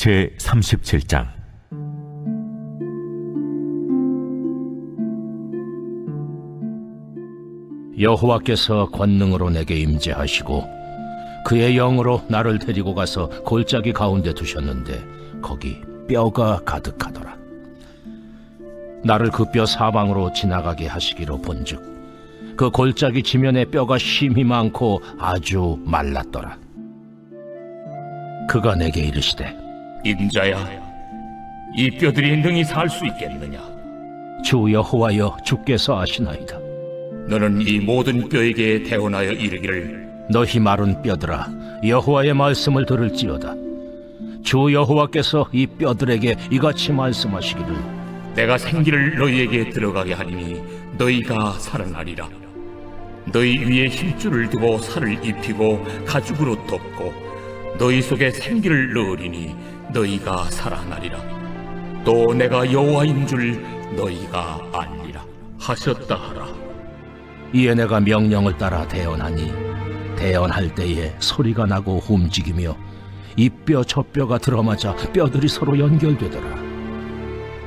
제37장. 여호와께서 권능으로 내게 임재하시고 그의 영으로 나를 데리고 가서 골짜기 가운데 두셨는데 거기 뼈가 가득하더라. 나를 그 뼈 사방으로 지나가게 하시기로 본즉 그 골짜기 지면에 뼈가 심히 많고 아주 말랐더라. 그가 내게 이르시되, 인자야, 이 뼈들이 능히 살 수 있겠느냐? 주 여호와여, 주께서 아시나이다. 너는 이 모든 뼈에게 대언하여 이르기를, 너희 마른 뼈들아, 여호와의 말씀을 들을지어다. 주 여호와께서 이 뼈들에게 이같이 말씀하시기를, 내가 생기를 너희에게 들어가게 하리니 너희가 살아나리라. 너희 위에 힘줄을 두고 살을 입히고 가죽으로 덮고 너희 속에 생기를 넣으리니 너희가 살아나리라. 또 내가 여호와인 줄 너희가 알리라 하셨다 하라. 이에 내가 명령을 따라 대언하니 대언할 때에 소리가 나고 움직이며 이 뼈 저 뼈가 들어맞아 뼈들이 서로 연결되더라.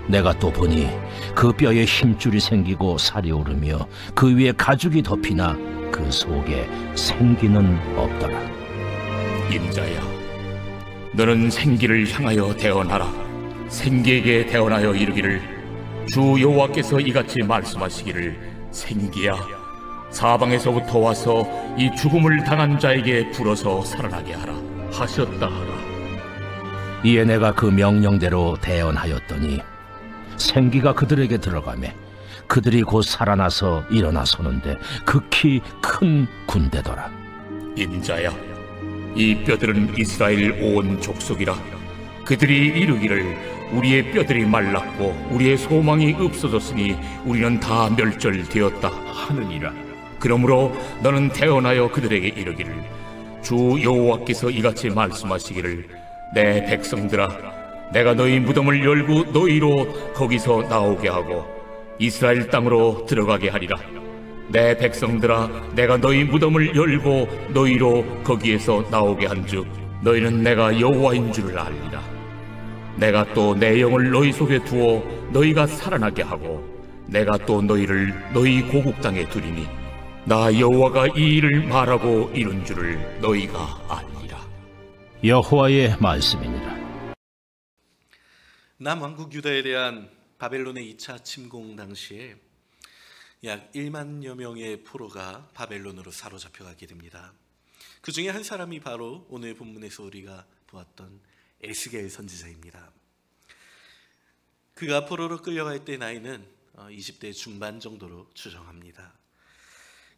내가 또 보니 그 뼈에 힘줄이 생기고 살이 오르며 그 위에 가죽이 덮이나 그 속에 생기는 없더라. 인자야, 너는 생기를 향하여 대언하라. 생기에게 대언하여 이르기를, 주 여호와께서 이같이 말씀하시기를, 생기야, 사방에서부터 와서 이 죽음을 당한 자에게 불어서 살아나게 하라 하셨다 하라. 이에 내가 그 명령대로 대언하였더니 생기가 그들에게 들어가매 그들이 곧 살아나서 일어나 서는데 극히 큰 군대더라. 인자야, 이 뼈들은 이스라엘 온 족속이라. 그들이 이르기를, 우리의 뼈들이 말랐고 우리의 소망이 없어졌으니 우리는 다 멸절되었다 하느니라. 그러므로 너는 대언하여 그들에게 이르기를, 주 여호와께서 이같이 말씀하시기를, 내 백성들아, 내가 너희 무덤을 열고 너희로 거기서 나오게 하고 이스라엘 땅으로 들어가게 하리라. 내 백성들아, 내가 너희 무덤을 열고 너희로 거기에서 나오게 한즉 너희는 내가 여호와인 줄을 알리라. 내가 또 내 영을 너희 속에 두어 너희가 살아나게 하고 내가 또 너희를 너희 고국 땅에 두리니 나 여호와가 이 일을 말하고 이룬 줄을 너희가 알리라. 여호와의 말씀이니라. 남왕국 유다에 대한 바벨론의 2차 침공 당시에 약 1만여 명의 포로가 바벨론으로 사로잡혀가게 됩니다. 그 중에 한 사람이 바로 오늘 본문에서 우리가 보았던 에스겔 선지자입니다. 그가 포로로 끌려갈 때 나이는 20대 중반 정도로 추정합니다.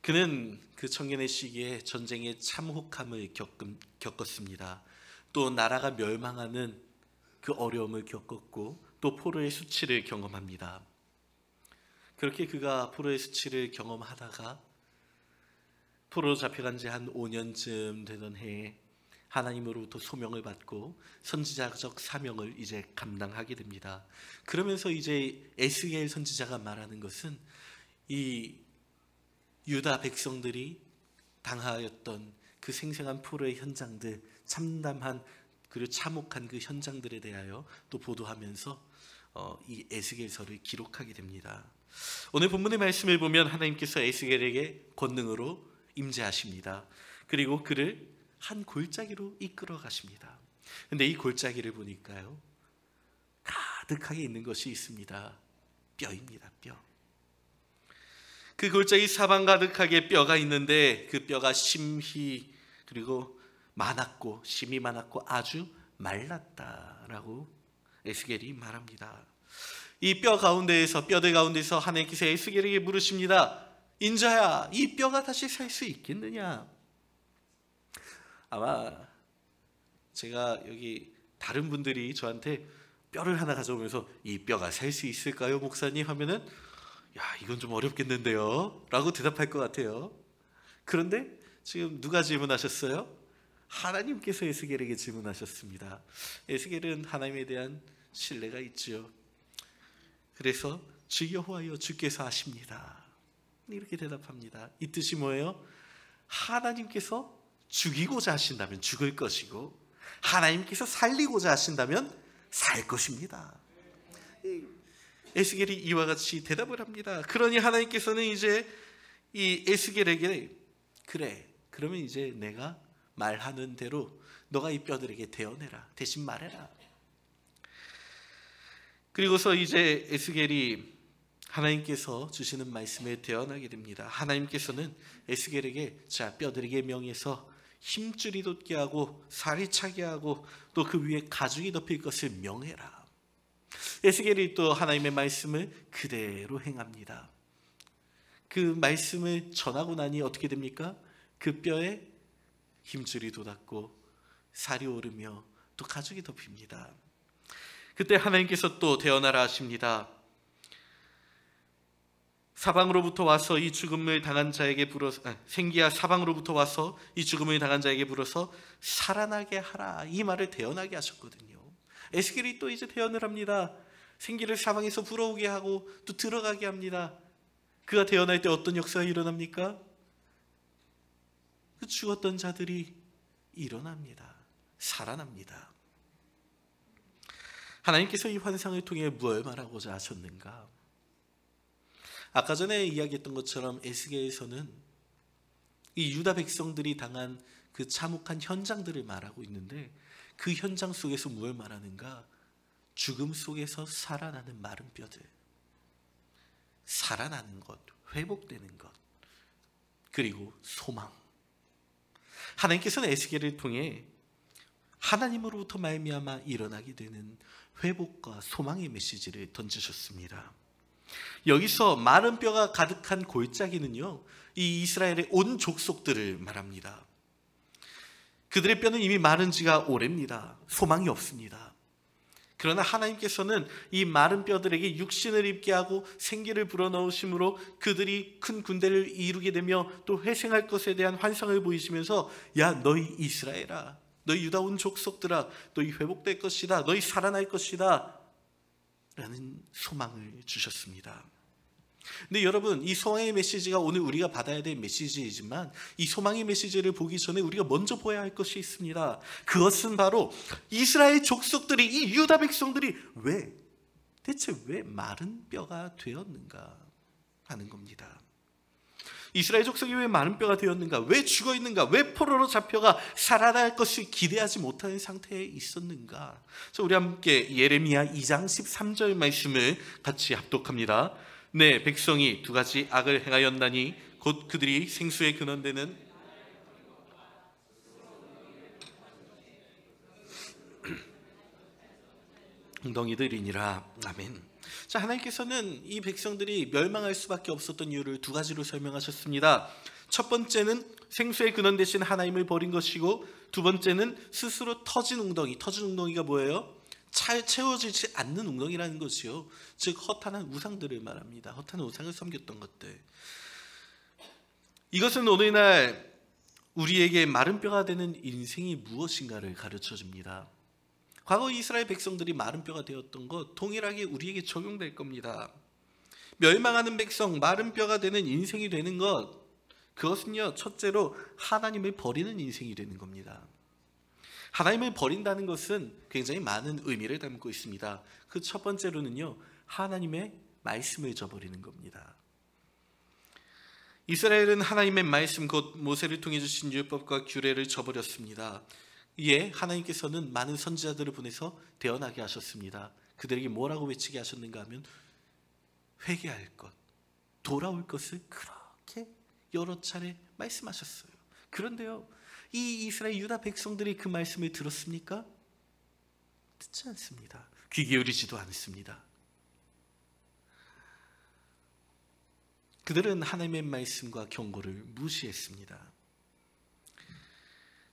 그는 그 청년의 시기에 전쟁의 참혹함을 겪었습니다. 또 나라가 멸망하는 그 어려움을 겪었고 또 포로의 수치를 경험합니다. 그렇게 그가 포로의 수치를 경험하다가 포로로 잡혀간 지 한 5년쯤 되던 해에 하나님으로부터 소명을 받고 선지자적 사명을 이제 감당하게 됩니다. 그러면서 이제 에스겔 선지자가 말하는 것은 이 유다 백성들이 당하였던 그 생생한 포로의 현장들, 참담한 그리고 참혹한 그 현장들에 대하여 또 보도하면서 이 에스겔서를 기록하게 됩니다. 오늘 본문의 말씀을 보면 하나님께서 에스겔에게 권능으로 임재하십니다. 그리고 그를 한 골짜기로 이끌어 가십니다. 근데 이 골짜기를 보니까요, 가득하게 있는 것이 있습니다. 뼈입니다. 뼈. 그 골짜기 사방 가득하게 뼈가 있는데 그 뼈가 심히 그리고 많았고 심이 많았고 아주 말랐다라고 에스겔이 말합니다. 이 뼈들 가운데서 하나님께서 에스겔에게 물으십니다. 인자야, 이 뼈가 다시 살 수 있겠느냐? 아마 제가 여기 다른 분들이 저한테 뼈를 하나 가져오면서 이 뼈가 살 수 있을까요, 목사님? 하면은 야, 이건 좀 어렵겠는데요? 라고 대답할 것 같아요. 그런데 지금 누가 질문하셨어요? 하나님께서 에스겔에게 질문하셨습니다. 에스겔은 하나님에 대한 신뢰가 있죠. 그래서 주 여호와여, 주께서 아십니다. 이렇게 대답합니다. 이 뜻이 뭐예요? 하나님께서 죽이고자 하신다면 죽을 것이고 하나님께서 살리고자 하신다면 살 것입니다. 에스겔이 이와 같이 대답을 합니다. 그러니 하나님께서는 이제 이 에스겔에게 그래, 그러면 이제 내가 말하는 대로 너가 이 뼈들에게 대어내라. 대신 말해라. 그리고서 이제 에스겔이 하나님께서 주시는 말씀에 대언하게 됩니다. 하나님께서는 에스겔에게 자, 뼈들에게 명해서 힘줄이 돋게 하고 살이 차게 하고 또 그 위에 가죽이 덮일 것을 명해라. 에스겔이 또 하나님의 말씀을 그대로 행합니다. 그 말씀을 전하고 나니 어떻게 됩니까? 그 뼈에 힘줄이 돋았고 살이 오르며 또 가죽이 덮입니다. 그때 하나님께서 또 대언하라 하십니다. 사방으로부터 와서 이 죽음을 당한 자에게 불어서 생기야 사방으로부터 와서 이 죽음을 당한 자에게 불어서 살아나게 하라. 이 말을 대언하게 하셨거든요. 에스겔이 또 이제 대언을 합니다. 생기를 사방에서 불어오게 하고 또 들어가게 합니다. 그가 대언할 때 어떤 역사가 일어납니까? 그 죽었던 자들이 일어납니다. 살아납니다. 하나님께서 이 환상을 통해 무엇을 말하고자 하셨는가? 아까 전에 이야기했던 것처럼 에스겔에서는 이 유다 백성들이 당한 그 참혹한 현장들을 말하고 있는데 그 현장 속에서 무엇을 말하는가? 죽음 속에서 살아나는 마른 뼈들, 살아나는 것, 회복되는 것, 그리고 소망. 하나님께서는 에스겔을 통해 하나님으로부터 말미암아 일어나게 되는 회복과 소망의 메시지를 던지셨습니다. 여기서 마른 뼈가 가득한 골짜기는요, 이 이스라엘의 온 족속들을 말합니다. 그들의 뼈는 이미 마른 지가 오래입니다. 소망이 없습니다. 그러나 하나님께서는 이 마른 뼈들에게 육신을 입게 하고 생기를 불어넣으심으로 그들이 큰 군대를 이루게 되며 또 회생할 것에 대한 환상을 보이시면서 야, 너희 이스라엘아, 너희 유다 온 족속들아, 너희 회복될 것이다, 너희 살아날 것이다 라는 소망을 주셨습니다. 근데 여러분, 이 소망의 메시지가 오늘 우리가 받아야 될 메시지이지만 이 소망의 메시지를 보기 전에 우리가 먼저 보아야 할 것이 있습니다. 그것은 바로 이스라엘 족속들이, 이 유다 백성들이 대체 왜 마른 뼈가 되었는가 하는 겁니다. 이스라엘 족속이 왜 마른 뼈가 되었는가? 왜 죽어 있는가? 왜 포로로 잡혀가 살아날 것을 기대하지 못하는 상태에 있었는가? 자, 우리 함께 예레미야 2장 13절 말씀을 같이 합독합니다. 네, 백성이 두 가지 악을 행하였나니 곧 그들이 생수의 근원되는 웅덩이들이니라. 아멘. 자, 하나님께서는 이 백성들이 멸망할 수밖에 없었던 이유를 두 가지로 설명하셨습니다. 첫 번째는 생수의 근원 대신 하나님을 버린 것이고, 두 번째는 스스로 터진 웅덩이가 뭐예요? 잘 채워지지 않는 웅덩이라는 것이요, 즉 허탄한 우상들을 말합니다. 허탄한 우상을 섬겼던 것들. 이것은 오늘날 우리에게 마른 뼈가 되는 인생이 무엇인가를 가르쳐줍니다. 과거 이스라엘 백성들이 마른 뼈가 되었던 것 동일하게 우리에게 적용될 겁니다. 멸망하는 백성, 마른 뼈가 되는 인생이 되는 것, 그것은요, 첫째로 하나님을 버리는 인생이 되는 겁니다. 하나님을 버린다는 것은 굉장히 많은 의미를 담고 있습니다. 그 첫 번째로는요, 하나님의 말씀을 저버리는 겁니다. 이스라엘은 하나님의 말씀, 곧 모세를 통해 주신 율법과 규례를 저버렸습니다. 이에 하나님께서는 많은 선지자들을 보내서 대언하게 하셨습니다. 그들에게 뭐라고 외치게 하셨는가 하면 회개할 것, 돌아올 것을 그렇게 여러 차례 말씀하셨어요. 그런데요, 이 이스라엘 유다 백성들이 그 말씀을 들었습니까? 듣지 않습니다. 귀 기울이지도 않습니다. 그들은 하나님의 말씀과 경고를 무시했습니다.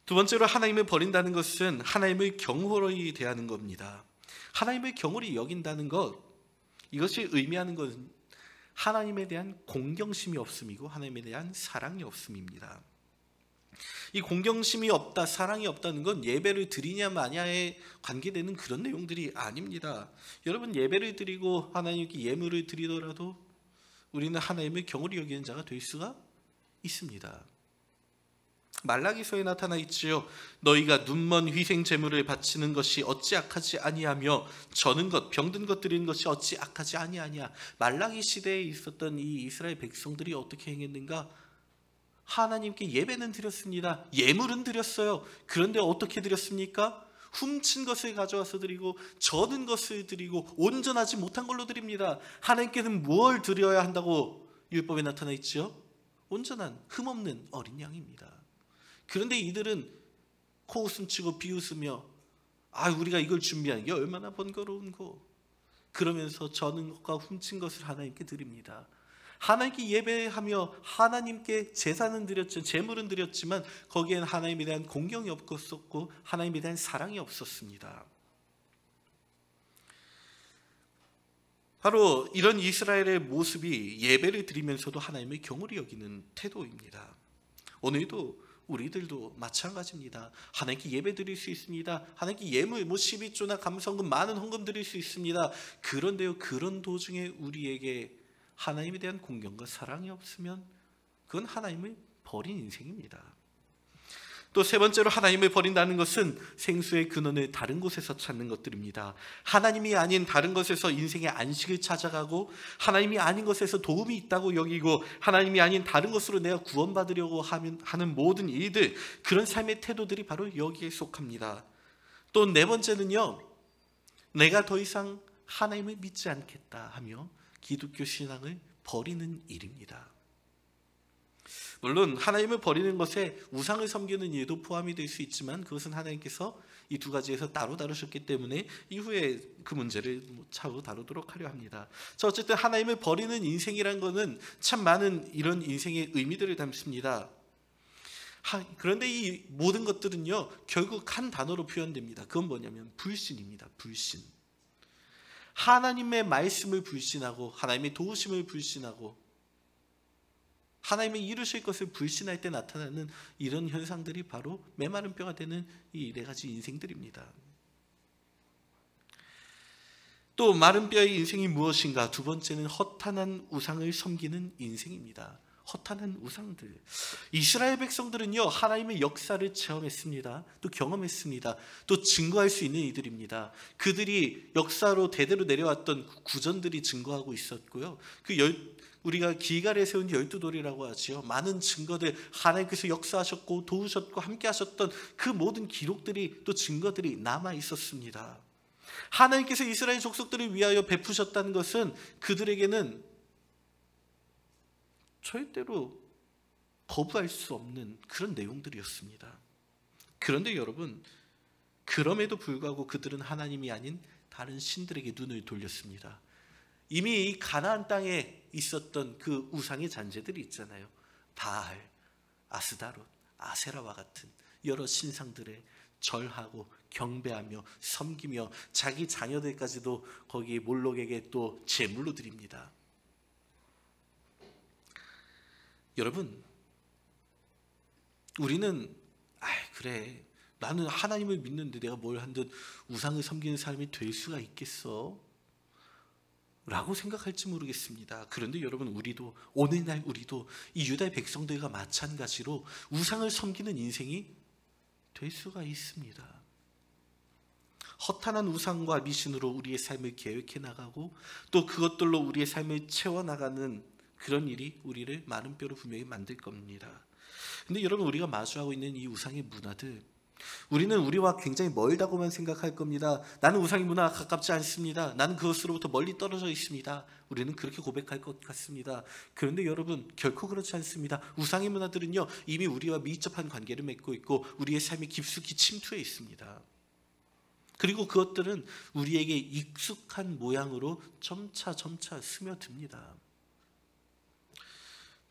두 번째로 하나님을 버린다는 것은 하나님을 경홀히 대하는 겁니다. 하나님을 경홀히 여긴다는 것, 이것이 의미하는 것은 하나님에 대한 공경심이 없음이고 하나님에 대한 사랑이 없음입니다. 이 공경심이 없다, 사랑이 없다는 건 예배를 드리냐 마냐에 관계되는 그런 내용들이 아닙니다. 여러분, 예배를 드리고 하나님께 예물을 드리더라도 우리는 하나님을 경홀히 여기는 자가 될 수가 있습니다. 말라기서에 나타나 있지요. 너희가 눈먼 희생 제물을 바치는 것이 어찌 악하지 아니하며 저는 것 병든 것 드리는 것이 어찌 악하지 아니하냐. 말라기 시대에 있었던 이 이스라엘 백성들이 어떻게 행했는가? 하나님께 예배는 드렸습니다. 예물은 드렸어요. 그런데 어떻게 드렸습니까? 훔친 것을 가져와서 드리고 저는 것을 드리고 온전하지 못한 걸로 드립니다. 하나님께는 뭘 드려야 한다고 율법에 나타나 있지요? 온전한 흠없는 어린 양입니다. 그런데 이들은 코웃음 치고 비웃으며 우리가 이걸 준비하는 게 얼마나 번거로운고, 그러면서 저는 것과 훔친 것을 하나님께 드립니다. 하나님께 예배하며 하나님께 제사는 드렸죠. 제물은 드렸지만 거기에는 하나님에 대한 공경이 없었고 하나님에 대한 사랑이 없었습니다. 바로 이런 이스라엘의 모습이 예배를 드리면서도 하나님의 경홀히 여기는 태도입니다. 오늘도 우리들도 마찬가지입니다. 하나님께 예배 드릴 수 있습니다. 하나님께 예물 12조나 감성금 많은 헌금 드릴 수 있습니다. 그런데요, 그런 도중에 우리에게 하나님에 대한 공경과 사랑이 없으면 그건 하나님을 버린 인생입니다. 또 세 번째로 하나님을 버린다는 것은 생수의 근원을 다른 곳에서 찾는 것들입니다. 하나님이 아닌 다른 것에서 인생의 안식을 찾아가고 하나님이 아닌 것에서 도움이 있다고 여기고 하나님이 아닌 다른 것으로 내가 구원받으려고 하는 모든 일들, 그런 삶의 태도들이 바로 여기에 속합니다. 또 네 번째는요, 내가 더 이상 하나님을 믿지 않겠다 하며 기독교 신앙을 버리는 일입니다. 물론 하나님을 버리는 것에 우상을 섬기는 일도 포함이 될 수 있지만 그것은 하나님께서 이 두 가지에서 따로 다루셨기 때문에 이후에 그 문제를 차후 다루도록 하려 합니다. 자, 어쨌든 하나님을 버리는 인생이란 것은 참 많은 이런 인생의 의미들을 담습니다. 그런데 이 모든 것들은요, 결국 한 단어로 표현됩니다. 그건 뭐냐면 불신입니다. 불신. 하나님의 말씀을 불신하고 하나님의 도우심을 불신하고 하나님의 이루실 것을 불신할 때 나타나는 이런 현상들이 바로 메마른 뼈가 되는 이 네 가지 인생들입니다. 또 마른 뼈의 인생이 무엇인가? 두 번째는 허탄한 우상을 섬기는 인생입니다. 허탄한 우상들. 이스라엘 백성들은요, 하나님의 역사를 체험했습니다. 또 경험했습니다. 또 증거할 수 있는 이들입니다. 그들이 역사로 대대로 내려왔던 구전들이 증거하고 있었고요. 우리가 기갈에 세운 12돌이라고 하지요. 많은 증거들, 하나님께서 역사하셨고 도우셨고 함께 하셨던 그 모든 기록들이, 또 증거들이 남아 있었습니다. 하나님께서 이스라엘 족속들을 위하여 베푸셨다는 것은 그들에게는 절대로 거부할 수 없는 그런 내용들이었습니다. 그런데 여러분, 그럼에도 불구하고 그들은 하나님이 아닌 다른 신들에게 눈을 돌렸습니다. 이미 이 가나안 땅에 있었던 그 우상의 잔재들이 있잖아요. 바알, 아스다롯, 아세라와 같은 여러 신상들에 절하고 경배하며 섬기며 자기 자녀들까지도 거기 몰록에게 또 제물로 드립니다. 여러분, 우리는 그래, 나는 하나님을 믿는데 내가 뭘 한들 우상을 섬기는 사람이 될 수가 있겠어? 라고 생각할지 모르겠습니다. 그런데 여러분, 우리도 오늘날 우리도 이 유다의 백성들과 마찬가지로 우상을 섬기는 인생이 될 수가 있습니다. 허탄한 우상과 미신으로 우리의 삶을 계획해 나가고 또 그것들로 우리의 삶을 채워나가는 그런 일이 우리를 마른 뼈로 분명히 만들 겁니다. 근데 여러분, 우리가 마주하고 있는 이 우상의 문화들, 우리는 우리와 굉장히 멀다고만 생각할 겁니다. 나는 우상의 문화가 가깝지 않습니다. 나는 그것으로부터 멀리 떨어져 있습니다. 우리는 그렇게 고백할 것 같습니다. 그런데 여러분, 결코 그렇지 않습니다. 우상의 문화들은요, 이미 우리와 밀접한 관계를 맺고 있고 우리의 삶에 깊숙이 침투해 있습니다. 그리고 그것들은 우리에게 익숙한 모양으로 점차 스며듭니다.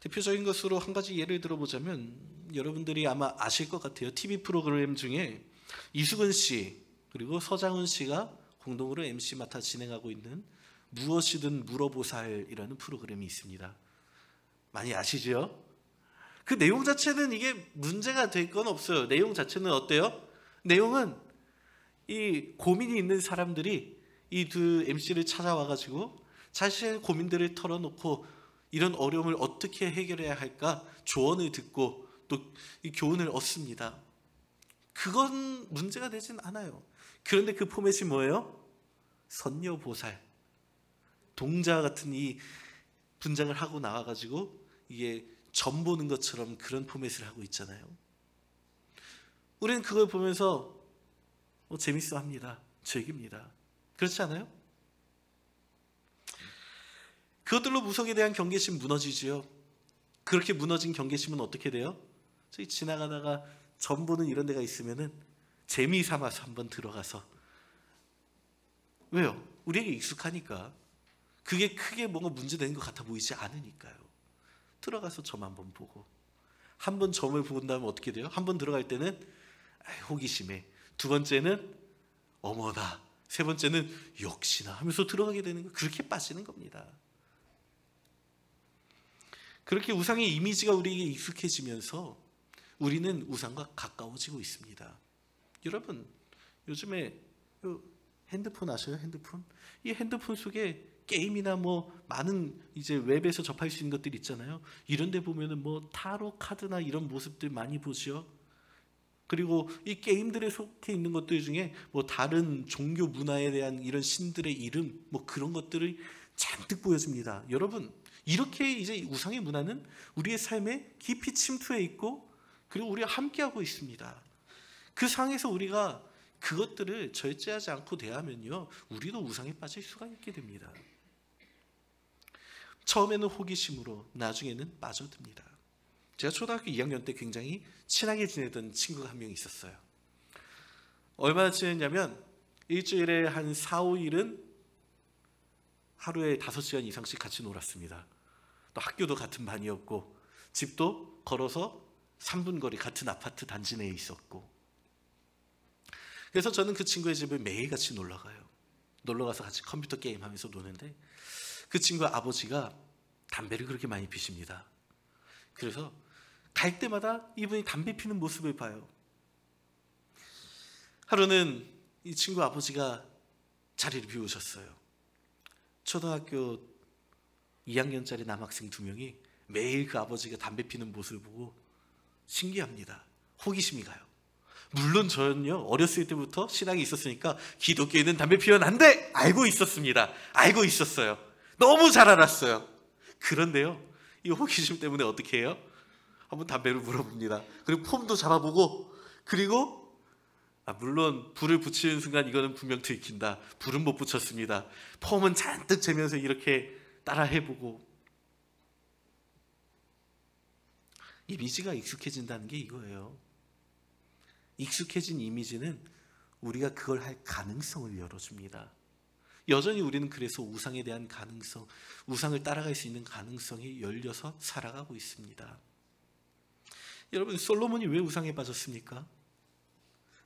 대표적인 것으로 한 가지 예를 들어보자면, 여러분들이 아마 아실 것 같아요. TV 프로그램 중에 이수근 씨 그리고 서장훈 씨가 공동으로 MC 맡아 진행하고 있는 무엇이든 물어보살이라는 프로그램이 있습니다. 많이 아시죠? 그 내용 자체는 이게 문제가 될 건 없어요. 내용 자체는 어때요? 내용은 이 고민이 있는 사람들이 이 두 MC를 찾아와가지고 자신의 고민들을 털어놓고 이런 어려움을 어떻게 해결해야 할까 조언을 듣고 또 이 교훈을 얻습니다. 그건 문제가 되진 않아요. 그런데 그 포맷이 뭐예요? 선녀보살, 동자 같은 이 분장을 하고 나와가지고 이게 점 보는 것처럼 그런 포맷을 하고 있잖아요. 우리는 그걸 보면서 재밌어 합니다. 즐깁니다. 그렇지 않아요? 그것들로 무속에 대한 경계심 무너지지요. 그렇게 무너진 경계심은 어떻게 돼요? 저희 지나가다가 점 보는 이런 데가 있으면은 재미 삼아서 한번 들어가서, 왜요? 우리에게 익숙하니까, 그게 크게 뭔가 문제되는 것 같아 보이지 않으니까요. 들어가서 점 한번 보고, 한 번 점을 본 다음에 어떻게 돼요? 한 번 들어갈 때는 호기심에, 두 번째는 어머나, 세 번째는 역시나 하면서 들어가게 되는 거, 그렇게 빠지는 겁니다. 그렇게 우상의 이미지가 우리에게 익숙해지면서 우리는 우상과 가까워지고 있습니다. 여러분, 요즘에 핸드폰 아셔요? 핸드폰? 이 핸드폰 속에 게임이나 많은 이제 웹에서 접할 수 있는 것들 있잖아요. 이런 데 보면은 타로 카드나 이런 모습들 많이 보죠. 그리고 이 게임들에 속해 있는 것들 중에 다른 종교 문화에 대한 이런 신들의 이름 그런 것들을 잔뜩 보여줍니다. 여러분, 이렇게 이제 우상의 문화는 우리의 삶에 깊이 침투해 있고, 그리고 우리가 함께하고 있습니다. 그 상에서 우리가 그것들을 절제하지 않고 대하면요, 우리도 우상에 빠질 수가 있게 됩니다. 처음에는 호기심으로, 나중에는 빠져듭니다. 제가 초등학교 2학년 때 굉장히 친하게 지내던 친구가 한 명 있었어요. 얼마나 지냈냐면 일주일에 한 4, 5일은 하루에 5시간 이상씩 같이 놀았습니다. 또 학교도 같은 반이었고, 집도 걸어서 3분 거리 같은 아파트 단지 내에 있었고, 그래서 저는 그 친구의 집을 매일 같이 놀러 가요. 놀러 가서 같이 컴퓨터 게임 하면서 노는데, 그 친구의 아버지가 담배를 그렇게 많이 피십니다. 그래서 갈 때마다 이분이 담배 피는 모습을 봐요. 하루는 이 친구 아버지가 자리를 비우셨어요. 초등학교 2학년짜리 남학생 2명이 매일 그 아버지가 담배 피는 모습을 보고 신기합니다. 호기심이 가요. 물론 저는요, 어렸을 때부터 신앙이 있었으니까 기독교에는 담배 피우면 안 돼! 알고 있었습니다. 알고 있었어요. 너무 잘 알았어요. 그런데요, 이 호기심 때문에 어떻게 해요? 한번 담배를 물어봅니다. 그리고 폼도 잡아보고, 그리고 물론 불을 붙이는 순간 이거는 분명 들킨다. 불은 못 붙였습니다. 폼은 잔뜩 재면서 이렇게 따라 해보고. 이미지가 익숙해진다는 게 이거예요. 익숙해진 이미지는 우리가 그걸 할 가능성을 열어줍니다. 여전히 우리는 그래서 우상에 대한 가능성, 우상을 따라갈 수 있는 가능성이 열려서 살아가고 있습니다. 여러분, 솔로몬이 왜 우상에 빠졌습니까?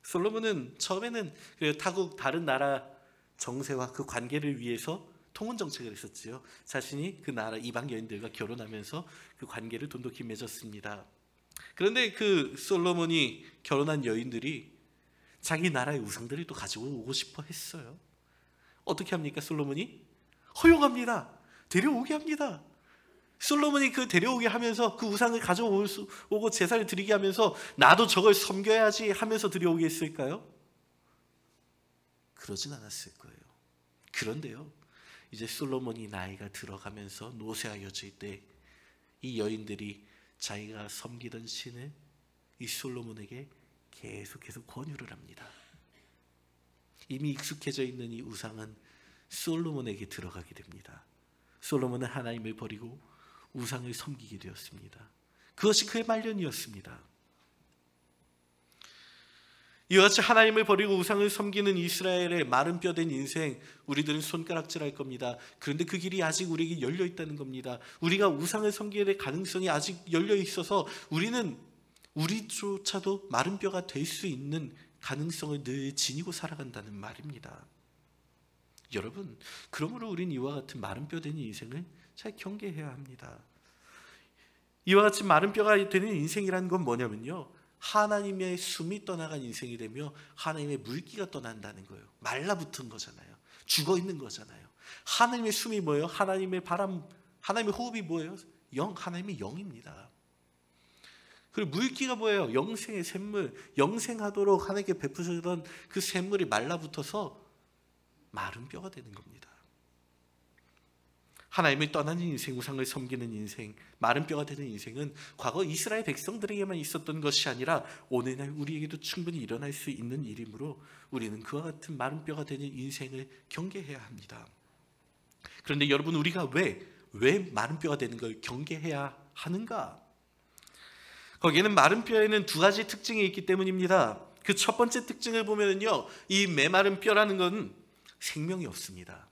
솔로몬은 처음에는 타국 다른 나라 정세와 그 관계를 위해서 통혼 정책을 했었지요. 자신이 그 나라 이방 여인들과 결혼하면서 그 관계를 돈독히 맺었습니다. 그런데 그 솔로몬이 결혼한 여인들이 자기 나라의 우상들을 또 가지고 오고 싶어 했어요. 어떻게 합니까? 솔로몬이 허용합니다. 데려오게 합니다. 솔로몬이 그 데려오게 하면서 그 우상을 가져오고 제사를 드리게 하면서 나도 저걸 섬겨야지 하면서 들여오게 했을까요? 그러진 않았을 거예요. 그런데요, 이제 솔로몬이 나이가 들어가면서 노쇠하여질 때 이 여인들이 자기가 섬기던 신을 이 솔로몬에게 계속해서 권유를 합니다. 이미 익숙해져 있는 이 우상은 솔로몬에게 들어가게 됩니다. 솔로몬은 하나님을 버리고 우상을 섬기게 되었습니다. 그것이 그의 말년이었습니다. 이와 같이 하나님을 버리고 우상을 섬기는 이스라엘의 마른 뼈된 인생, 우리들은 손가락질할 겁니다. 그런데 그 길이 아직 우리에게 열려 있다는 겁니다. 우리가 우상을 섬기게 될 가능성이 아직 열려 있어서 우리는 우리조차도 마른 뼈가 될 수 있는 가능성을 늘 지니고 살아간다는 말입니다. 여러분, 그러므로 우린 이와 같은 마른 뼈 된 인생을 잘 경계해야 합니다. 이와 같이 마른 뼈가 되는 인생이라는 건 뭐냐면요, 하나님의 숨이 떠나간 인생이 되며 하나님의 물기가 떠난다는 거예요. 말라붙은 거잖아요. 죽어있는 거잖아요. 하나님의 숨이 뭐예요? 하나님의 바람, 하나님의 호흡이 뭐예요? 영, 하나님의 영입니다. 그리고 물기가 뭐예요? 영생의 샘물, 영생하도록 하나님께 베푸시던 그 샘물이 말라붙어서 마른 뼈가 되는 겁니다. 하나님을 떠나는 인생, 우상을 섬기는 인생, 마른 뼈가 되는 인생은 과거 이스라엘 백성들에게만 있었던 것이 아니라 오늘날 우리에게도 충분히 일어날 수 있는 일이므로 우리는 그와 같은 마른 뼈가 되는 인생을 경계해야 합니다. 그런데 여러분, 우리가 왜 마른 뼈가 되는 걸 경계해야 하는가? 거기에는 마른 뼈에는 두 가지 특징이 있기 때문입니다. 그 첫 번째 특징을 보면요, 이 메마른 뼈라는 건 생명이 없습니다.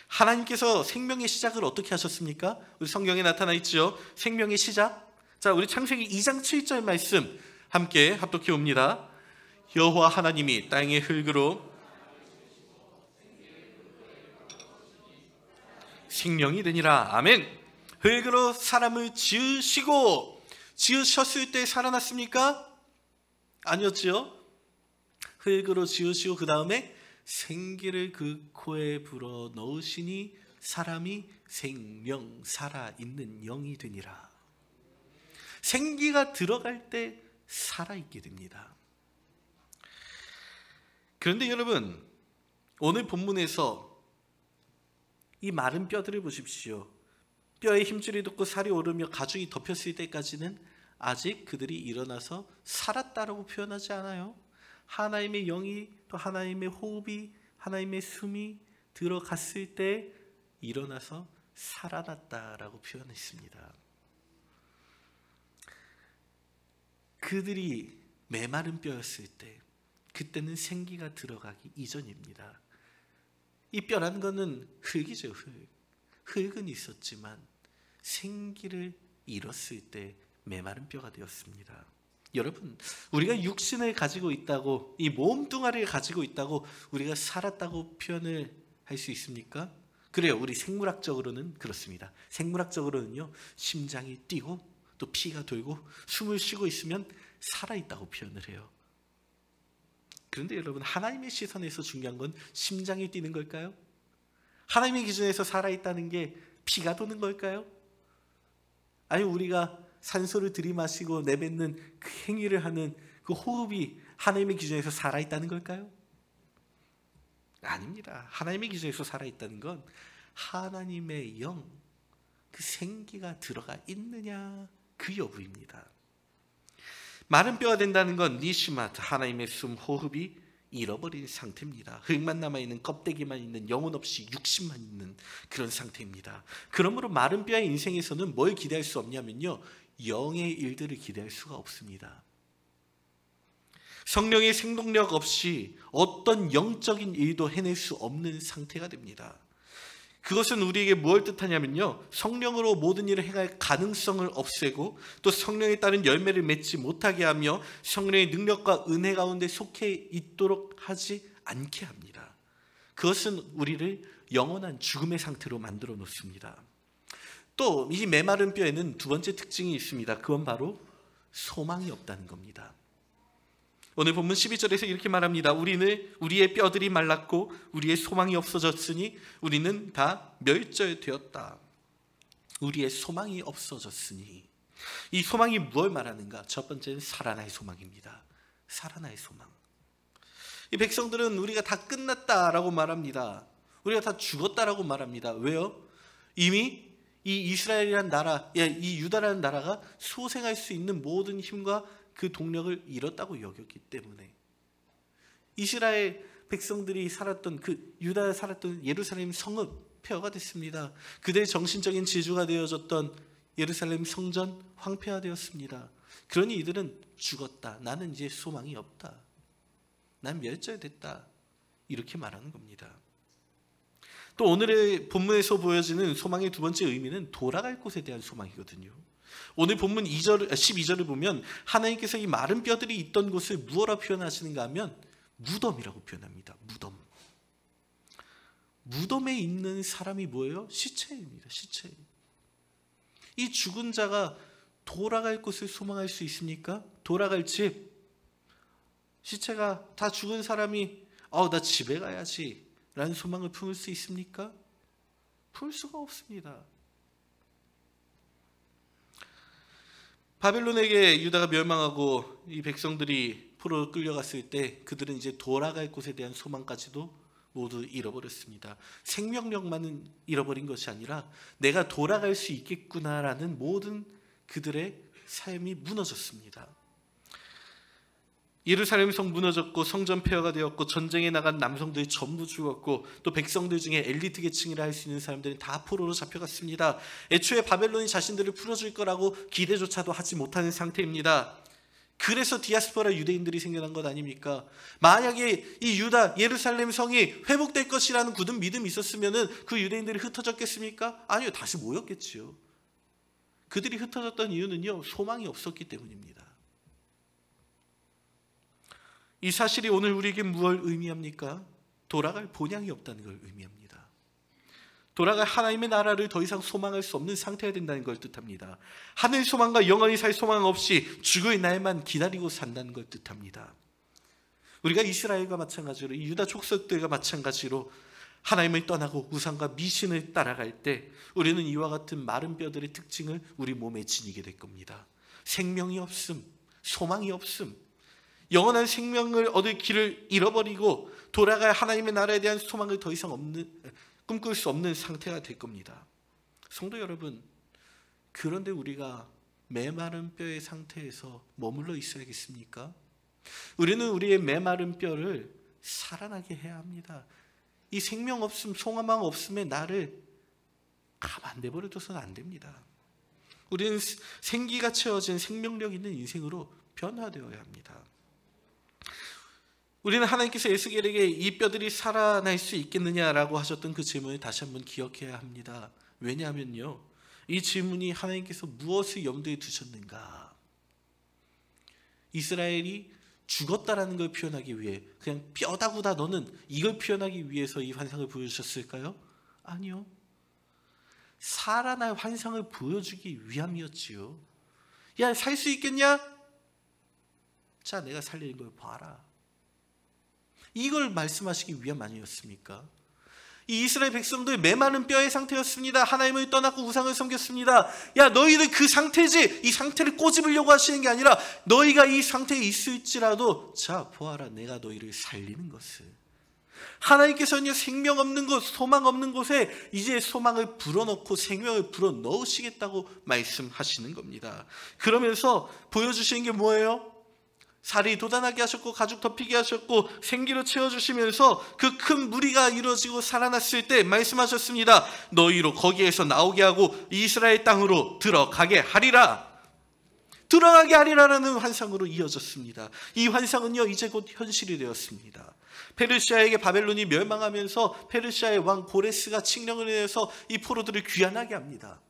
하나님께서 생명의 시작을 어떻게 하셨습니까? 우리 성경에 나타나 있죠. 생명의 시작. 자, 우리 창세기 2장 7절 말씀 함께 합독해 옵니다. 여호와 하나님이 땅의 흙으로 생명이 되니라. 아멘. 흙으로 사람을 지으셨을 때 살아났습니까? 아니었지요. 흙으로 지으시고 그 다음에 생기를 그 코에 불어 넣으시니 사람이 생명 살아있는 영이 되니라. 생기가 들어갈 때 살아있게 됩니다. 그런데 여러분, 오늘 본문에서 이 마른 뼈들을 보십시오. 뼈에 힘줄이 돋고 살이 오르며 가죽이 덮였을 때까지는 아직 그들이 일어나서 살았다라고 표현하지 않아요. 하나님의 영이, 또 하나님의 호흡이, 하나님의 숨이 들어갔을 때 일어나서 살아났다라고 표현했습니다. 그들이 메마른 뼈였을 때, 그때는 생기가 들어가기 이전입니다. 이 뼈라는 것은 흙이죠. 흙은 있었지만 생기를 잃었을 때 메마른 뼈가 되었습니다. 여러분, 우리가 육신을 가지고 있다고, 이 몸뚱아리를 가지고 있다고 우리가 살았다고 표현을 할 수 있습니까? 그래요. 우리 생물학적으로는 그렇습니다. 생물학적으로는요, 심장이 뛰고 또 피가 돌고 숨을 쉬고 있으면 살아있다고 표현을 해요. 그런데 여러분, 하나님의 시선에서 중요한 건 심장이 뛰는 걸까요? 하나님의 기준에서 살아있다는 게 피가 도는 걸까요? 아니, 우리가 산소를 들이마시고 내뱉는 그 행위를 하는 그 호흡이 하나님의 기준에서 살아있다는 걸까요? 아닙니다. 하나님의 기준에서 살아있다는 건 하나님의 영, 그 생기가 들어가 있느냐, 그 여부입니다. 마른 뼈가 된다는 건 니시마트, 하나님의 숨, 호흡이 잃어버린 상태입니다. 흙만 남아있는, 껍데기만 있는, 영혼 없이 육신만 있는 그런 상태입니다. 그러므로 마른 뼈의 인생에서는 뭘 기대할 수 없냐면요, 영의 일들을 기대할 수가 없습니다. 성령의 생동력 없이 어떤 영적인 일도 해낼 수 없는 상태가 됩니다. 그것은 우리에게 무엇을 뜻하냐면요, 성령으로 모든 일을 행할 가능성을 없애고 또 성령에 따른 열매를 맺지 못하게 하며 성령의 능력과 은혜 가운데 속해 있도록 하지 않게 합니다. 그것은 우리를 영원한 죽음의 상태로 만들어 놓습니다. 또 이 메마른 뼈에는 두 번째 특징이 있습니다. 그건 바로 소망이 없다는 겁니다. 오늘 본문 12절에서 이렇게 말합니다. 우리의 뼈들이 말랐고 우리의 소망이 없어졌으니 우리는 다 멸절되었다. 우리의 소망이 없어졌으니, 이 소망이 무엇을 말하는가? 첫 번째는 살아날 소망입니다. 살아날 소망. 이 백성들은 우리가 다 끝났다라고 말합니다. 우리가 다 죽었다라고 말합니다. 왜요? 이미 이 이스라엘이라는 나라, 이 유다라는 나라가 소생할 수 있는 모든 힘과 그 동력을 잃었다고 여겼기 때문에, 이스라엘 백성들이 살았던, 그 유다에 살았던 예루살렘 성읍 폐허가 됐습니다. 그들의 정신적인 지주가 되어졌던 예루살렘 성전 황폐화되었습니다. 그러니 이들은 죽었다. 나는 이제 소망이 없다. 난 멸절됐다. 이렇게 말하는 겁니다. 또 오늘의 본문에서 보여지는 소망의 두 번째 의미는 돌아갈 곳에 대한 소망이거든요. 오늘 본문 12절을 보면 하나님께서 이 마른 뼈들이 있던 곳을 무엇라 표현하시는가 하면 무덤이라고 표현합니다. 무덤. 무덤에 있는 사람이 뭐예요? 시체입니다. 시체. 이 죽은 자가 돌아갈 곳을 소망할 수 있습니까? 돌아갈 집. 시체가 다 죽은 사람이 나 집에 가야지 라는 소망을 품을 수 있습니까? 품을 수가 없습니다. 바벨론에게 유다가 멸망하고 이 백성들이 포로로 끌려갔을 때 그들은 이제 돌아갈 곳에 대한 소망까지도 모두 잃어버렸습니다. 생명력만은 잃어버린 것이 아니라 내가 돌아갈 수 있겠구나라는 모든 그들의 삶이 무너졌습니다. 예루살렘 성 무너졌고 성전 폐허가 되었고 전쟁에 나간 남성들이 전부 죽었고 또 백성들 중에 엘리트 계층이라 할 수 있는 사람들은 다 포로로 잡혀갔습니다. 애초에 바벨론이 자신들을 풀어줄 거라고 기대조차도 하지 못하는 상태입니다. 그래서 디아스포라 유대인들이 생겨난 것 아닙니까? 만약에 이 유다 예루살렘 성이 회복될 것이라는 굳은 믿음이 있었으면 그 유대인들이 흩어졌겠습니까? 아니요, 다시 모였겠지요. 그들이 흩어졌던 이유는요, 소망이 없었기 때문입니다. 이 사실이 오늘 우리에게 무엇을 의미합니까? 돌아갈 본향이 없다는 걸 의미합니다. 돌아갈 하나님의 나라를 더 이상 소망할 수 없는 상태가 된다는 걸 뜻합니다. 하늘 소망과 영원히 살 소망 없이 죽을 날만 기다리고 산다는 걸 뜻합니다. 우리가 이스라엘과 마찬가지로 이 유다 족속들과 마찬가지로 하나님을 떠나고 우상과 미신을 따라갈 때 우리는 이와 같은 마른 뼈들의 특징을 우리 몸에 지니게 될 겁니다. 생명이 없음, 소망이 없음, 영원한 생명을 얻을 길을 잃어버리고 돌아갈 하나님의 나라에 대한 소망을 더 이상 꿈꿀 수 없는 상태가 될 겁니다. 성도 여러분, 그런데 우리가 메마른 뼈의 상태에서 머물러 있어야겠습니까? 우리는 우리의 메마른 뼈를 살아나게 해야 합니다. 이 생명 없음, 소망 없음에 나를 가만 내버려둬서는 안 됩니다. 우리는 생기가 채워진 생명력 있는 인생으로 변화되어야 합니다. 우리는 하나님께서 에스겔에게 이 뼈들이 살아날 수 있겠느냐라고 하셨던 그 질문을 다시 한번 기억해야 합니다. 왜냐하면요, 이 질문이 하나님께서 무엇을 염두에 두셨는가? 이스라엘이 죽었다라는 걸 표현하기 위해, 그냥 뼈다구다 너는, 이걸 표현하기 위해서 이 환상을 보여주셨을까요? 아니요. 살아날 환상을 보여주기 위함이었지요. 야, 살 수 있겠냐? 자, 내가 살리는 걸 봐라. 이걸 말씀하시기 위함 아니었습니까? 이 이스라엘 백성들 메마른 뼈의 상태였습니다. 하나님을 떠나고 우상을 섬겼습니다. 야, 너희들 그 상태지? 이 상태를 꼬집으려고 하시는 게 아니라 너희가 이 상태에 있을지라도 자, 보아라, 내가 너희를 살리는 것을. 하나님께서는요, 생명 없는 곳, 소망 없는 곳에 이제 소망을 불어넣고 생명을 불어넣으시겠다고 말씀하시는 겁니다. 그러면서 보여주시는 게 뭐예요? 살이 돋아나게 하셨고 가죽 덮이게 하셨고 생기로 채워주시면서 그 큰 무리가 이루어지고 살아났을 때 말씀하셨습니다. 너희로 거기에서 나오게 하고 이스라엘 땅으로 들어가게 하리라. 들어가게 하리라라는 환상으로 이어졌습니다. 이 환상은요, 이제 곧 현실이 되었습니다. 페르시아에게 바벨론이 멸망하면서 페르시아의 왕 고레스가 칙령을 내서 이 포로들을 귀환하게 합니다.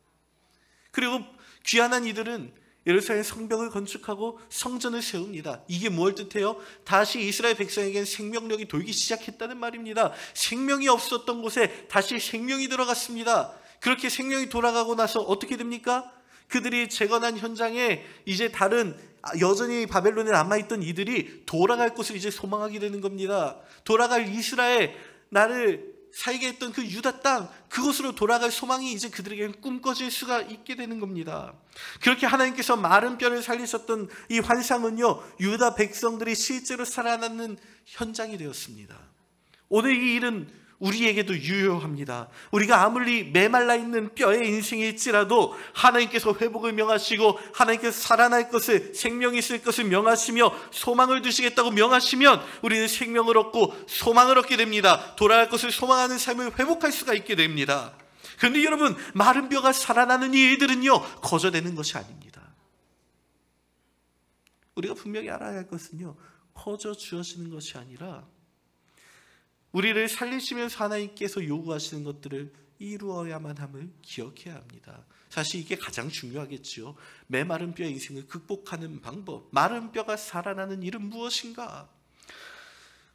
그리고 귀환한 이들은 예루살렘 성벽을 건축하고 성전을 세웁니다. 이게 뭘 뜻해요? 다시 이스라엘 백성에게는 생명력이 돌기 시작했다는 말입니다. 생명이 없었던 곳에 다시 생명이 들어갔습니다. 그렇게 생명이 돌아가고 나서 어떻게 됩니까? 그들이 재건한 현장에 이제 다른 여전히 바벨론에 남아있던 이들이 돌아갈 곳을 이제 소망하게 되는 겁니다. 돌아갈 이스라엘, 나를 살게 했던 그 유다 땅, 그곳으로 돌아갈 소망이 이제 그들에게 꿈꿔질 수가 있게 되는 겁니다. 그렇게 하나님께서 마른 뼈를 살리셨던 이 환상은요, 유다 백성들이 실제로 살아나는 현장이 되었습니다. 오늘 이 일은 우리에게도 유효합니다. 우리가 아무리 메말라 있는 뼈의 인생일지라도 하나님께서 회복을 명하시고 하나님께서 살아날 것을, 생명이 있을 것을 명하시며 소망을 두시겠다고 명하시면 우리는 생명을 얻고 소망을 얻게 됩니다. 돌아갈 것을 소망하는 삶을 회복할 수가 있게 됩니다. 그런데 여러분, 마른 뼈가 살아나는 이 일들은요, 거저되는 것이 아닙니다. 우리가 분명히 알아야 할 것은요, 거저 주어지는 것이 아니라 우리를 살리시면서 하나님께서 요구하시는 것들을 이루어야만 함을 기억해야 합니다. 사실 이게 가장 중요하겠지요. 메마른 뼈의 인생을 극복하는 방법, 마른 뼈가 살아나는 일은 무엇인가?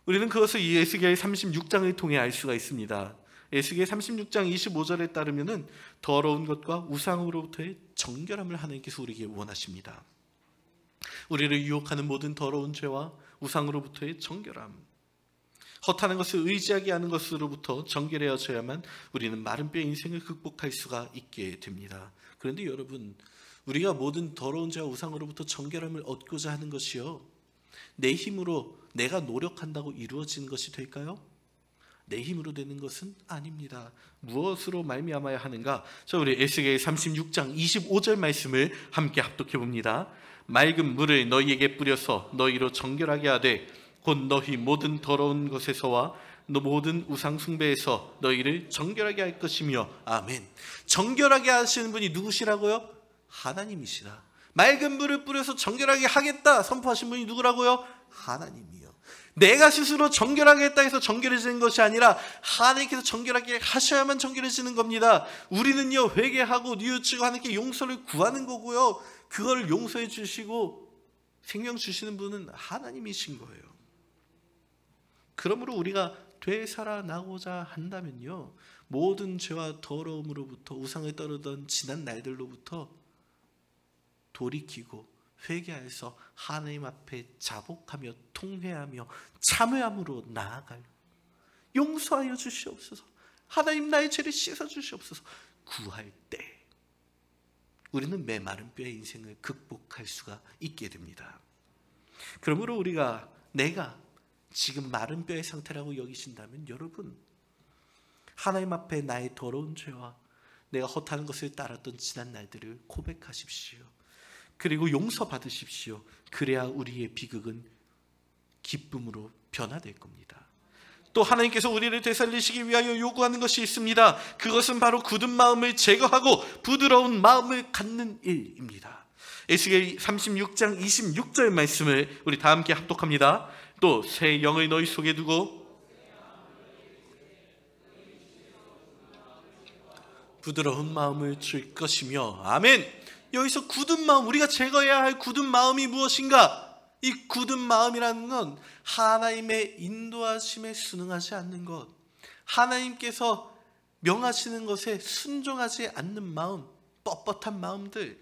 우리는 그것을 이 에스겔 36장을 통해 알 수가 있습니다. 에스겔 36장 25절에 따르면 더러운 것과 우상으로부터의 정결함을 하나님께서 우리에게 원하십니다. 우리를 유혹하는 모든 더러운 죄와 우상으로부터의 정결함, 허탄한 것을 의지하게 하는 것으로부터 정결해져야만 우리는 마른 뼈의 인생을 극복할 수가 있게 됩니다. 그런데 여러분, 우리가 모든 더러운 죄와 우상으로부터 정결함을 얻고자 하는 것이요, 내 힘으로 내가 노력한다고 이루어지는 것이 될까요? 내 힘으로 되는 것은 아닙니다. 무엇으로 말미암아야 하는가? 자, 우리 에스겔 36장 25절 말씀을 함께 합독해 봅니다. 맑은 물을 너희에게 뿌려서 너희로 정결하게 하되 곧 너희 모든 더러운 것에서와 너 모든 우상 숭배에서 너희를 정결하게 할 것이며. 아멘. 정결하게 하시는 분이 누구시라고요? 하나님이시라. 맑은 물을 뿌려서 정결하게 하겠다 선포하신 분이 누구라고요? 하나님이요. 내가 스스로 정결하게 했다 해서 정결해지는 것이 아니라 하나님께서 정결하게 하셔야만 정결해지는 겁니다. 우리는요, 회개하고 뉘우치고 하나님께 용서를 구하는 거고요, 그걸 용서해 주시고 생명 주시는 분은 하나님이신 거예요. 그러므로 우리가 되살아나고자 한다면요, 모든 죄와 더러움으로부터, 우상을 따르던 지난 날들로부터 돌이키고 회개하여서 하나님 앞에 자복하며 통회하며 참회함으로 나아가요. 용서하여 주시옵소서. 하나님, 나의 죄를 씻어 주시옵소서. 구할 때 우리는 메마른 뼈의 인생을 극복할 수가 있게 됩니다. 그러므로 우리가, 내가 지금 마른 뼈의 상태라고 여기신다면 여러분, 하나님 앞에 나의 더러운 죄와 내가 허탄한 것을 따랐던 지난 날들을 고백하십시오. 그리고 용서받으십시오. 그래야 우리의 비극은 기쁨으로 변화될 겁니다. 또 하나님께서 우리를 되살리시기 위하여 요구하는 것이 있습니다. 그것은 바로 굳은 마음을 제거하고 부드러운 마음을 갖는 일입니다. 에스겔 36장 26절 말씀을 우리 다 함께 합독합니다. 또 새 영을 너희 속에 두고 부드러운 마음을 줄 것이며. 아멘. 여기서 굳은 마음, 우리가 제거해야 할 굳은 마음이 무엇인가? 이 굳은 마음이라는 건 하나님의 인도하심에 순응하지 않는 것, 하나님께서 명하시는 것에 순종하지 않는 마음, 뻣뻣한 마음들.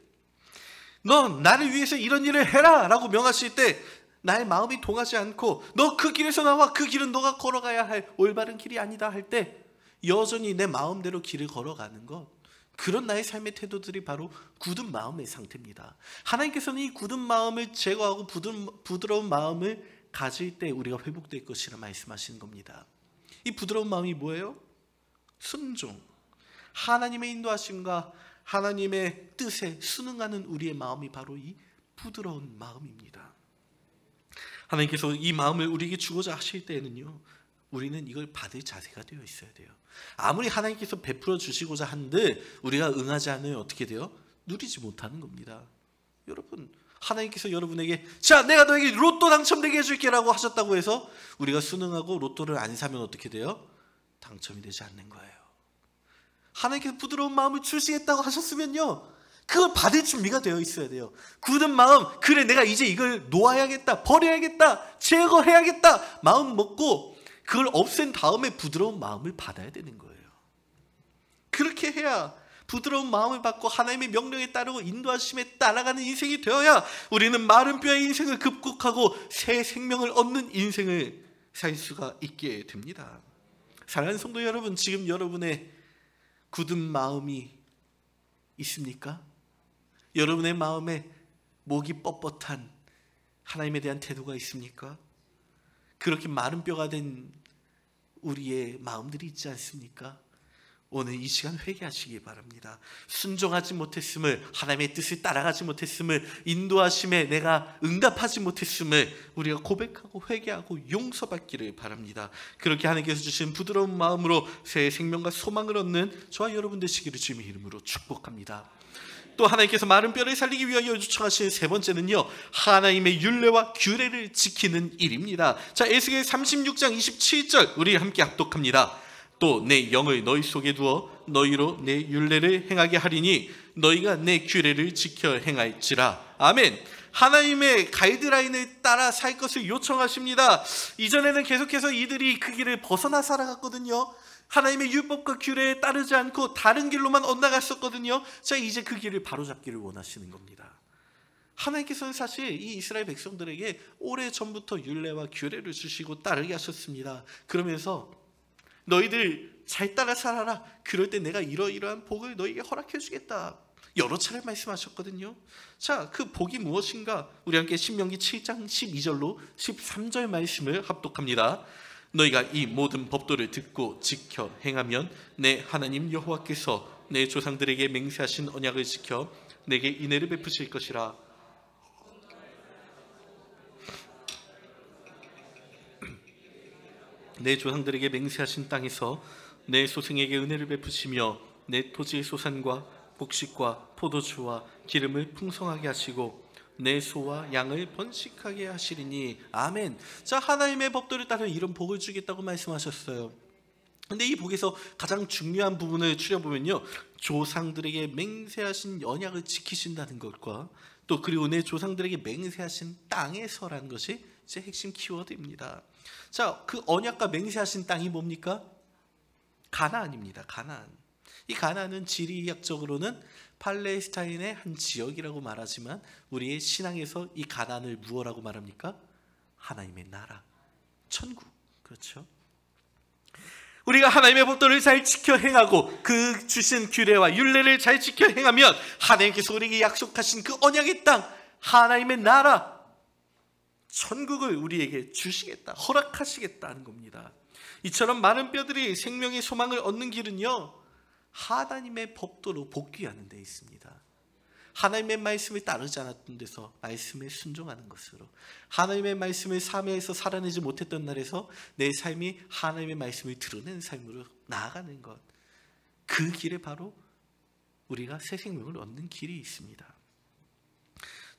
너 나를 위해서 이런 일을 해라 라고 명하실 때 나의 마음이 동하지 않고, 너 그 길에서 나와, 그 길은 너가 걸어가야 할 올바른 길이 아니다 할 때 여전히 내 마음대로 길을 걸어가는 것, 그런 나의 삶의 태도들이 바로 굳은 마음의 상태입니다. 하나님께서는 이 굳은 마음을 제거하고 부드러운 마음을 가질 때 우리가 회복될 것이라 말씀하시는 겁니다. 이 부드러운 마음이 뭐예요? 순종, 하나님의 인도하심과 하나님의 뜻에 순응하는 우리의 마음이 바로 이 부드러운 마음입니다. 하나님께서 이 마음을 우리에게 주고자 하실 때에는요, 우리는 이걸 받을 자세가 되어 있어야 돼요. 아무리 하나님께서 베풀어 주시고자 한들 우리가 응하지 않으면 어떻게 돼요? 누리지 못하는 겁니다. 여러분, 하나님께서 여러분에게 자, 내가 너에게 로또 당첨되게 해줄게 라고 하셨다고 해서 우리가 순응하고 로또를 안 사면 어떻게 돼요? 당첨이 되지 않는 거예요. 하나님께서 부드러운 마음을 주시겠다고 하셨으면요, 그걸 받을 준비가 되어 있어야 돼요. 굳은 마음, 그래 내가 이제 이걸 놓아야겠다, 버려야겠다, 제거해야겠다 마음 먹고 그걸 없앤 다음에 부드러운 마음을 받아야 되는 거예요. 그렇게 해야, 부드러운 마음을 받고 하나님의 명령에 따르고 인도하심에 따라가는 인생이 되어야 우리는 마른 뼈의 인생을 극복하고 새 생명을 얻는 인생을 살 수가 있게 됩니다. 사랑하는 성도 여러분, 지금 여러분의 굳은 마음이 있습니까? 여러분의 마음에 목이 뻣뻣한 하나님에 대한 태도가 있습니까? 그렇게 마른 뼈가 된 우리의 마음들이 있지 않습니까? 오늘 이 시간 회개하시기 바랍니다. 순종하지 못했음을, 하나님의 뜻을 따라가지 못했음을, 인도하심에 내가 응답하지 못했음을 우리가 고백하고 회개하고 용서받기를 바랍니다. 그렇게 하나님께서 주신 부드러운 마음으로 새 생명과 소망을 얻는 저와 여러분 되시기를 주님의 이름으로 축복합니다. 또 하나님께서 마른 뼈를 살리기 위하여 요청하시는 세 번째는요, 하나님의 율례와 규례를 지키는 일입니다. 자, 에스겔 36장 27절 우리 함께 합독합니다. 또 내 영을 너희 속에 두어 너희로 내 율례를 행하게 하리니 너희가 내 규례를 지켜 행할지라. 아멘. 하나님의 가이드라인을 따라 살 것을 요청하십니다. 이전에는 계속해서 이들이 그 길을 벗어나 살아갔거든요. 하나님의 율법과 규례에 따르지 않고 다른 길로만 엇나갔었거든요. 자, 이제 그 길을 바로잡기를 원하시는 겁니다. 하나님께서는 사실 이 이스라엘 백성들에게 오래전부터 율례와 규례를 주시고 따르게 하셨습니다. 그러면서 너희들 잘 따라 살아라. 그럴 때 내가 이러이러한 복을 너희에게 허락해 주겠다. 여러 차례 말씀하셨거든요. 자, 그 복이 무엇인가? 우리 함께 신명기 7장 12절로 13절 말씀을 합독합니다. 너희가 이 모든 법도를 듣고 지켜 행하면 내 하나님 여호와께서 내 조상들에게 맹세하신 언약을 지켜 내게 인애를 베푸실 것이라. 내 조상들에게 맹세하신 땅에서 내 소생에게 은혜를 베푸시며 내 토지의 소산과 곡식과 포도주와 기름을 풍성하게 하시고 내 소와 양을 번식하게 하시리니. 아멘. 자, 하나님의 법도를 따르 이런 복을 주겠다고 말씀하셨어요. 근데 이 복에서 가장 중요한 부분을 추려보면요, 조상들에게 맹세하신 언약을 지키신다는 것과 또 그리고 내 조상들에게 맹세하신 땅에서라는 것이 이제 핵심 키워드입니다. 자, 그 언약과 맹세하신 땅이 뭡니까? 가나안입니다. 가나안. 이 가나안은 지리학적으로는 팔레스타인의 한 지역이라고 말하지만 우리의 신앙에서 이 가나안을 무엇라고 말합니까? 하나님의 나라, 천국. 그렇죠? 우리가 하나님의 법도를 잘 지켜 행하고 그 주신 규례와 율례를 잘 지켜 행하면 하나님께서 우리에게 약속하신 그 언약의 땅, 하나님의 나라, 천국을 우리에게 주시겠다, 허락하시겠다는 겁니다. 이처럼 많은 뼈들이 생명의 소망을 얻는 길은요, 하나님의 법도로 복귀하는 데 있습니다. 하나님의 말씀을 따르지 않았던 데서 말씀에 순종하는 것으로, 하나님의 말씀을 삶에서 살아내지 못했던 날에서 내 삶이 하나님의 말씀을 드러내는 삶으로 나아가는 것, 그 길에 바로 우리가 새 생명을 얻는 길이 있습니다.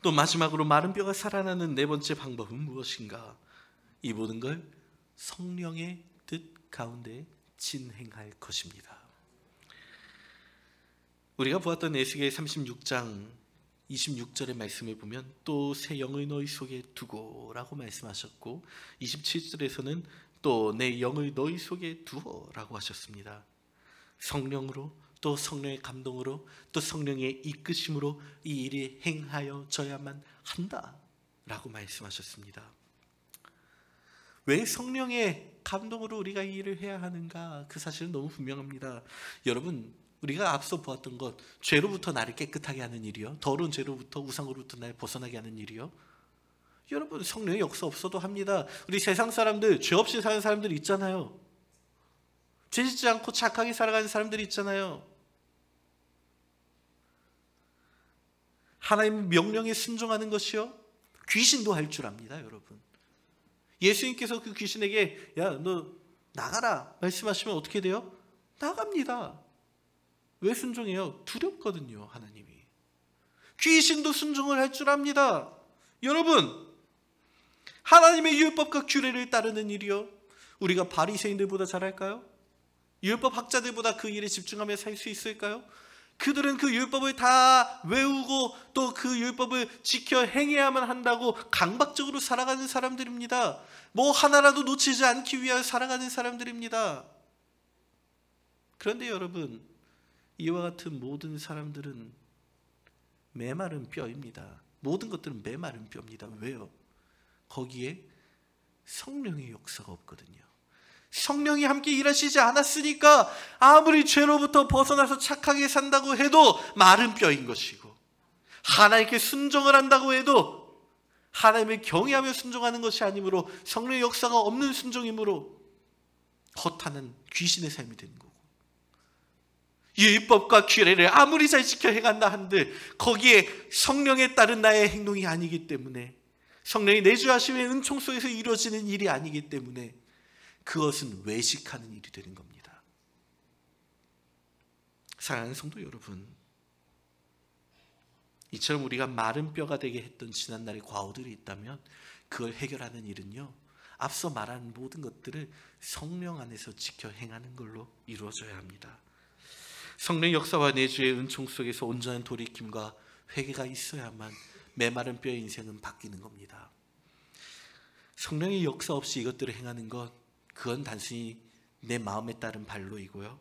또 마지막으로 마른 뼈가 살아나는 네 번째 방법은 무엇인가? 이 모든 걸 성령의 뜻 가운데 진행할 것입니다. 우리가 보았던 에스겔 36장 26절의 말씀을 보면 또 새 영을 너희 속에 두고 라고 말씀하셨고, 27절에서는 또 내 영을 너희 속에 두어 라고 하셨습니다. 성령으로, 또 성령의 감동으로, 또 성령의 이끄심으로 이 일이 행하여져야만 한다 라고 말씀하셨습니다. 왜 성령의 감동으로 우리가 이 일을 해야 하는가? 그 사실은 너무 분명합니다. 여러분, 우리가 앞서 보았던 것, 죄로부터 나를 깨끗하게 하는 일이요, 더러운 죄로부터, 우상으로부터 나를 벗어나게 하는 일이요, 여러분 성령의 역사 없어도 합니다. 우리 세상 사람들, 죄 없이 사는 사람들 있잖아요. 죄 짓지 않고 착하게 살아가는 사람들이 있잖아요. 하나님의 명령에 순종하는 것이요, 귀신도 할 줄 압니다. 여러분, 예수님께서 그 귀신에게 야, 너 나가라 말씀하시면 어떻게 돼요? 나갑니다. 왜 순종해요? 두렵거든요. 하나님이. 귀신도 순종을 할 줄 압니다. 여러분, 하나님의 율법과 규례를 따르는 일이요, 우리가 바리새인들보다 잘할까요? 율법 학자들보다 그 일에 집중하며 살 수 있을까요? 그들은 그 율법을 다 외우고 또 그 율법을 지켜 행해야만 한다고 강박적으로 살아가는 사람들입니다. 뭐 하나라도 놓치지 않기 위하여 살아가는 사람들입니다. 그런데 여러분, 이와 같은 모든 사람들은 메마른 뼈입니다. 모든 것들은 메마른 뼈입니다. 왜요? 거기에 성령의 역사가 없거든요. 성령이 함께 일하시지 않았으니까 아무리 죄로부터 벗어나서 착하게 산다고 해도 마른 뼈인 것이고, 하나님께 순종을 한다고 해도 하나님을 경외하며 순종하는 것이 아니므로 성령의 역사가 없는 순종이므로 허탄한 귀신의 삶이 되는 거고, 율법과 규례를 아무리 잘 지켜 행한다 한들 거기에 성령에 따른 나의 행동이 아니기 때문에, 성령이 내주하심의 은총 속에서 이루어지는 일이 아니기 때문에 그것은 외식하는 일이 되는 겁니다. 사랑하는 성도 여러분, 이처럼 우리가 마른 뼈가 되게 했던 지난날의 과오들이 있다면 그걸 해결하는 일은요, 앞서 말한 모든 것들을 성령 안에서 지켜 행하는 걸로 이루어져야 합니다. 성령의 역사와 내주의 은총 속에서 온전한 돌이킴과 회개가 있어야만 메마른 뼈의 인생은 바뀌는 겁니다. 성령의 역사 없이 이것들을 행하는 것, 그건 단순히 내 마음에 따른 발로이고요,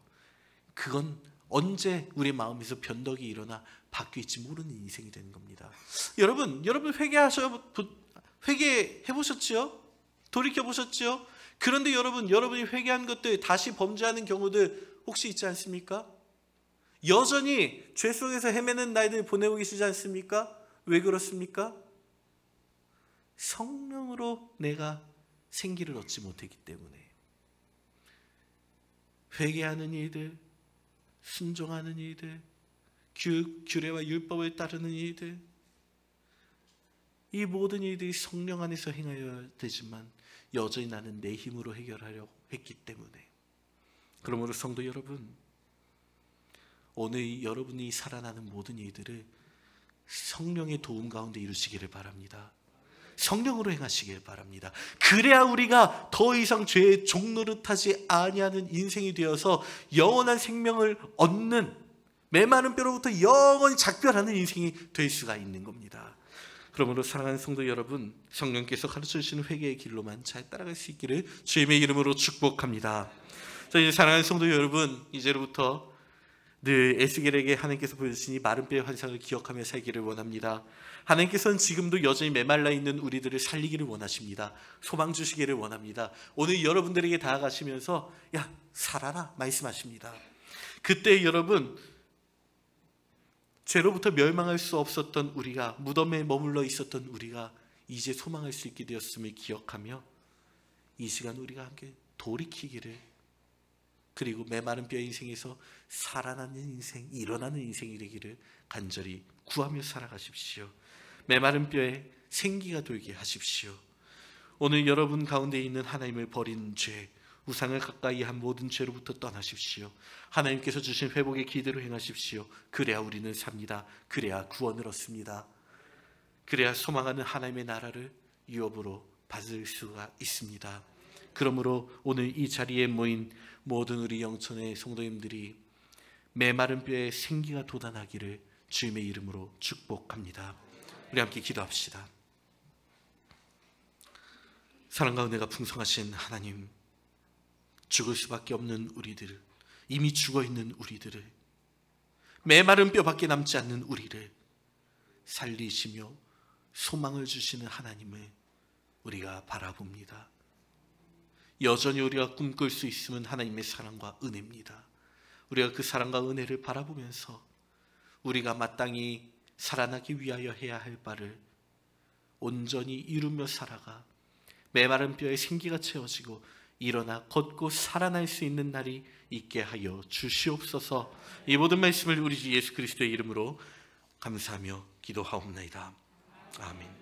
그건 언제 우리 마음에서 변덕이 일어나 바뀔지 모르는 인생이 되는 겁니다. 여러분 회개해보셨지요? 돌이켜보셨지요? 그런데 여러분이 회개한 것들 다시 범죄하는 경우들 혹시 있지 않습니까? 여전히 죄 속에서 헤매는 날들 보내고 계시지 않습니까? 왜 그렇습니까? 성령으로 내가 생기를 얻지 못했기 때문에. 회개하는 이들, 순종하는 이들, 규례와 율법을 따르는 이들, 이 모든 일들이 성령 안에서 행하여야 되지만 여전히 나는 내 힘으로 해결하려고 했기 때문에. 그러므로 성도 여러분, 오늘 여러분이 살아나는 모든 일들을 성령의 도움 가운데 이루시기를 바랍니다. 성령으로 행하시길 바랍니다. 그래야 우리가 더 이상 죄의 종노릇하지 아니하는 인생이 되어서 영원한 생명을 얻는, 메마른 뼈로부터 영원히 작별하는 인생이 될 수가 있는 겁니다. 그러므로 사랑하는 성도 여러분, 성령께서 가르쳐주시는 회개의 길로만 잘 따라갈 수 있기를 주님의 이름으로 축복합니다. 자, 이제 사랑하는 성도 여러분, 이제로부터 늘 에스겔에게 하나님께서 보여주신 이 마른 뼈의 환상을 기억하며 살기를 원합니다. 하나님께서는 지금도 여전히 메말라 있는 우리들을 살리기를 원하십니다. 소망 주시기를 원합니다. 오늘 여러분들에게 다가가시면서 야, 살아라 말씀하십니다. 그때 여러분, 죄로부터 멸망할 수 없었던 우리가, 무덤에 머물러 있었던 우리가 이제 소망할 수 있게 되었음을 기억하며 이 시간 우리가 함께 돌이키기를, 그리고 메마른 뼈 인생에서 살아나는 인생, 일어나는 인생이 되기를 간절히 구하며 살아가십시오. 메마른 뼈에 생기가 돌게 하십시오. 오늘 여러분 가운데 있는 하나님을 버린 죄, 우상을 가까이 한 모든 죄로부터 떠나십시오. 하나님께서 주신 회복의 기대로 행하십시오. 그래야 우리는 삽니다. 그래야 구원을 얻습니다. 그래야 소망하는 하나님의 나라를 유업으로 받을 수가 있습니다. 그러므로 오늘 이 자리에 모인 모든 우리 영천의 성도님들이 메마른 뼈에 생기가 돋아나기를 주님의 이름으로 축복합니다. 우리 함께 기도합시다. 사랑과 은혜가 풍성하신 하나님, 죽을 수밖에 없는 우리들, 이미 죽어있는 우리들을, 메마른 뼈밖에 남지 않는 우리를 살리시며 소망을 주시는 하나님을 우리가 바라봅니다. 여전히 우리가 꿈꿀 수 있음은 하나님의 사랑과 은혜입니다. 우리가 그 사랑과 은혜를 바라보면서 우리가 마땅히 살아나기 위하여 해야 할 바를 온전히 이루며 살아가 메마른 뼈에 생기가 채워지고 일어나 걷고 살아날 수 있는 날이 있게 하여 주시옵소서. 이 모든 말씀을 우리 주 예수 그리스도의 이름으로 감사하며 기도하옵나이다. 아멘.